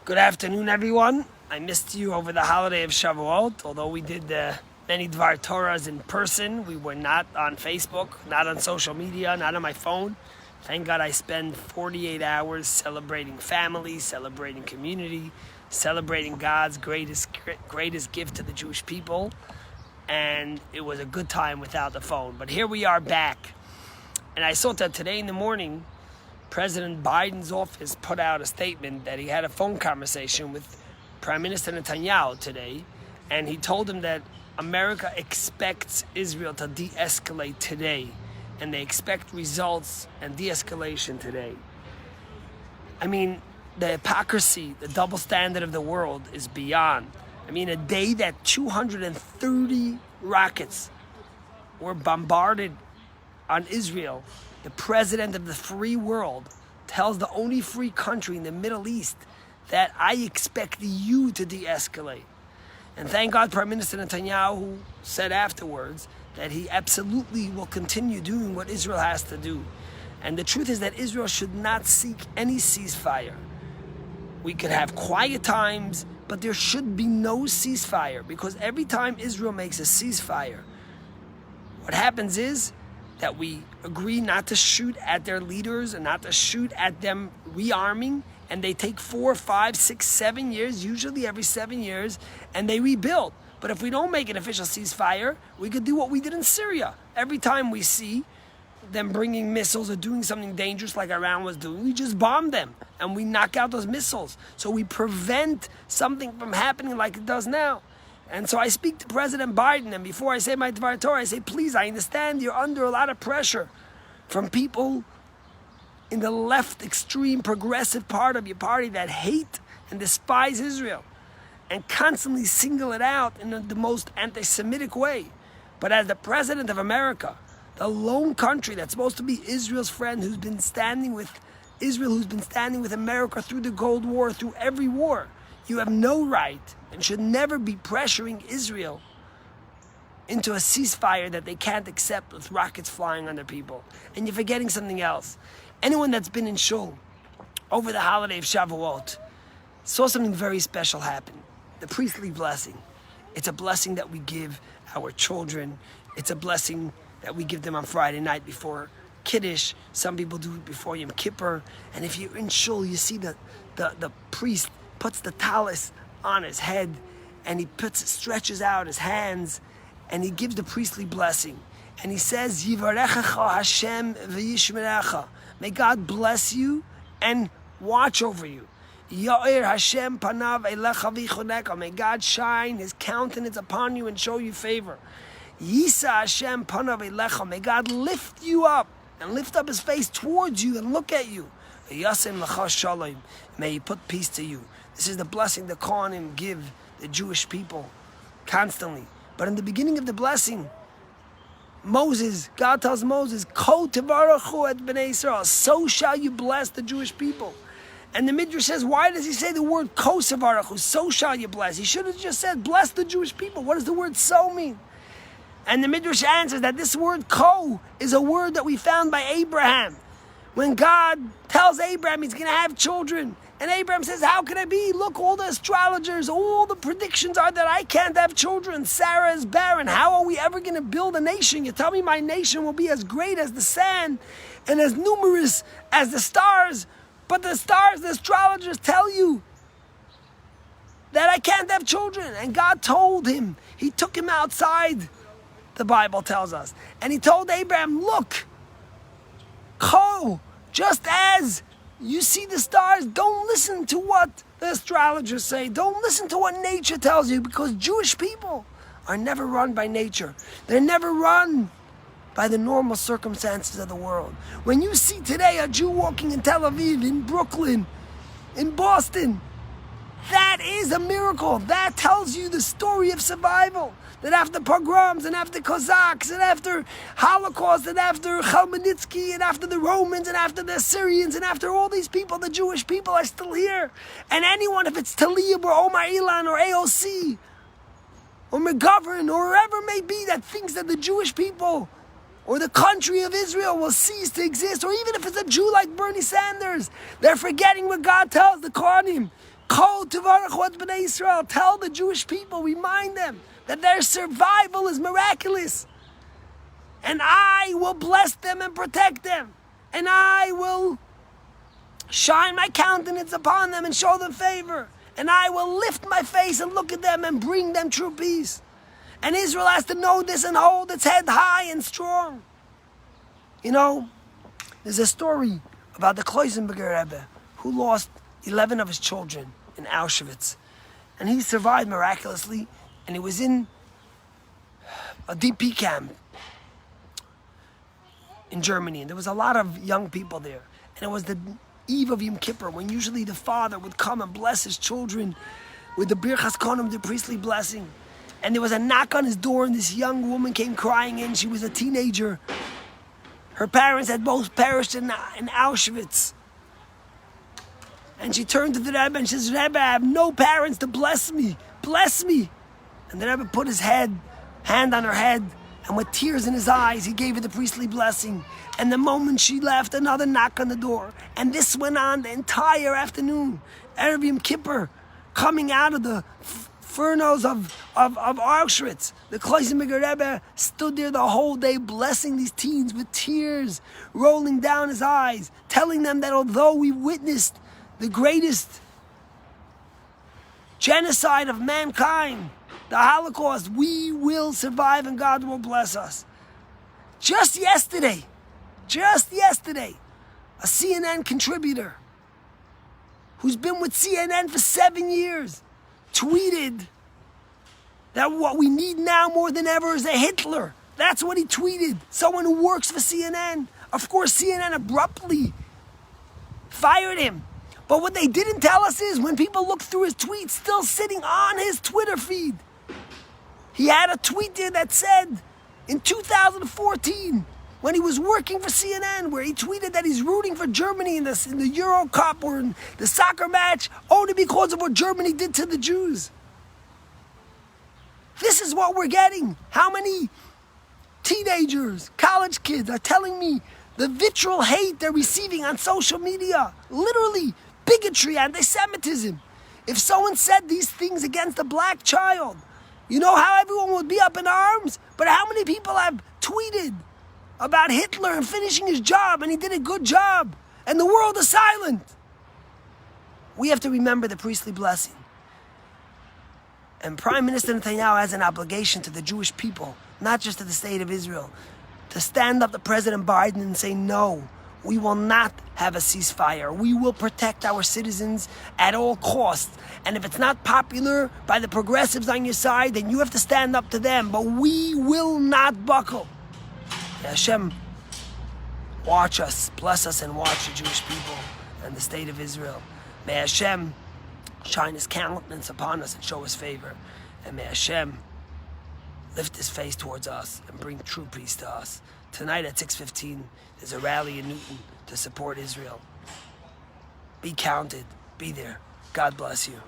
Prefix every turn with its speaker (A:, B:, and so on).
A: Good afternoon, everyone. I missed you over the holiday of Shavuot. Although we did many Dvar Torahs in person, we were not on Facebook, not on social media, not on my phone. Thank God I spend 48 hours celebrating family, celebrating community, celebrating God's greatest gift to the Jewish people. And it was a good time without the phone. But here we are back. And I saw that today in the morning, President Biden's office put out a statement that he had a phone conversation with Prime Minister Netanyahu today, and he told him that America expects Israel to de-escalate today, and they expect results and de-escalation today. I mean, the hypocrisy, the double standard of the world is beyond. I mean, a day that 230 rockets were bombarded on Israel, the president of the free world tells the only free country in the Middle East that I expect you to de-escalate. And thank God Prime Minister Netanyahu said afterwards that he absolutely will continue doing what Israel has to do. And the truth is that Israel should not seek any ceasefire. We could have quiet times, but there should be no ceasefire, because every time Israel makes a ceasefire, what happens is that we agree not to shoot at their leaders and not to shoot at them rearming, and they take 4, 5, 6, 7 years, usually every 7 years, and they rebuild. But if we don't make an official ceasefire, we could do what we did in Syria. Every time we see them bringing missiles or doing something dangerous like Iran was doing, we just bomb them and we knock out those missiles. So we prevent something from happening like it does now. And so I speak to President Biden, and before I say my Dvar Torah, I say, please, I understand you're under a lot of pressure from people in the left extreme progressive part of your party that hate and despise Israel and constantly single it out in the most anti-Semitic way. But as the President of America, the lone country that's supposed to be Israel's friend, who's been standing with Israel, who's been standing with America through the Cold War, through every war, you have no right and should never be pressuring Israel into a ceasefire that they can't accept with rockets flying on their people. And you're forgetting something else. Anyone that's been in shul over the holiday of Shavuot saw something very special happen. The priestly blessing. It's a blessing that we give our children. It's a blessing that we give them on Friday night before Kiddush. Some people do it before Yom Kippur. And if you're in shul, you see the priest puts the talis on his head, and he stretches out his hands, and he gives the priestly blessing. And he says, Yivarechecha Hashem v'yishmerecha. May God bless you and watch over you. Ya'ir Hashem panav elecha v'yichoneka. May God shine His countenance upon you and show you favor. Yisa Hashem panav elecha. May God lift you up and lift up His face towards you and look at you. Yasem lecha shalom. May He put peace to you. This is the blessing the Kohanim give the Jewish people constantly. But in the beginning of the blessing, God tells Moses, Ko tevarechu et bnei Yisrael, so shall you bless the Jewish people. And the Midrash says, why does he say the word Ko tevarechu, so shall you bless? He should have just said, bless the Jewish people. What does the word so mean? And the Midrash answers that this word Ko is a word that we found by Abraham. When God tells Abraham he's going to have children, and Abraham says, how can I be? Look, all the astrologers, all the predictions are that I can't have children. Sarah is barren. How are we ever going to build a nation? You tell me my nation will be as great as the sand and as numerous as the stars. But the stars, the astrologers tell you that I can't have children. And God told him, He took him outside, the Bible tells us. And He told Abraham, look, Ko, just as you see the stars, don't listen to what the astrologers say. Don't listen to what nature tells you, because Jewish people are never run by nature. They're never run by the normal circumstances of the world. When you see today a Jew walking in Tel Aviv, in Brooklyn, in Boston, that is a miracle. That tells you the story of survival. That after pogroms and after Cossacks and after Holocaust and after Khmelnytsky and after the Romans and after the Assyrians and after all these people, the Jewish people are still here. And anyone, if it's Talib or Omar Ilan or AOC or McGovern or whoever it may be that thinks that the Jewish people or the country of Israel will cease to exist, or even if it's a Jew like Bernie Sanders, they're forgetting what God tells the Kohanim. Kol Tevarach Ot B'nai Yisrael. Tell the Jewish people, remind them that their survival is miraculous. And I will bless them and protect them. And I will shine my countenance upon them and show them favor. And I will lift my face and look at them and bring them true peace. And Israel has to know this and hold its head high and strong. You know, there's a story about the Kloisenberger Rebbe who lost 11 of his children in Auschwitz. And he survived miraculously. And he was in a DP camp in Germany. And there was a lot of young people there. And it was the eve of Yom Kippur, when usually the father would come and bless his children with the Birchas Kohanim, the priestly blessing. And there was a knock on his door, and this young woman came crying in. She was a teenager. Her parents had both perished in Auschwitz. And she turned to the Rebbe and she says, Rebbe, I have no parents to bless me. Bless me. And the Rebbe put his hand on her head, and with tears in his eyes, he gave her the priestly blessing. And the moment she left, another knock on the door. And this went on the entire afternoon. Erev Yom Kippur, coming out of the furnace of Auschwitz. The Kloisenberger Rebbe stood there the whole day blessing these teens with tears rolling down his eyes, telling them that although we witnessed the greatest genocide of mankind, the Holocaust, we will survive and God will bless us. Just yesterday, a CNN contributor who's been with CNN for 7 years tweeted that what we need now more than ever is a Hitler. That's what he tweeted. Someone who works for CNN. Of course, CNN abruptly fired him. But what they didn't tell us is when people looked through his tweets, still sitting on his Twitter feed, he had a tweet there that said in 2014, when he was working for CNN, where he tweeted that he's rooting for Germany in the Euro Cup or in the soccer match only because of what Germany did to the Jews. This is what we're getting. How many teenagers, college kids are telling me the vitriol hate they're receiving on social media? Literally, bigotry, anti-Semitism. If someone said these things against a black child, you know how everyone would be up in arms? But how many people have tweeted about Hitler and finishing his job, and he did a good job, and the world is silent? We have to remember the priestly blessing. And Prime Minister Netanyahu has an obligation to the Jewish people, not just to the state of Israel, to stand up to President Biden and say, no, we will not have a ceasefire. We will protect our citizens at all costs. And if it's not popular by the progressives on your side, then you have to stand up to them. But we will not buckle. May Hashem watch us, bless us, and watch the Jewish people and the state of Israel. May Hashem shine His countenance upon us and show His favor. And may Hashem lift His face towards us and bring true peace to us. Tonight at 6:15, there's a rally in Newton to support Israel. Be counted. Be there. God bless you.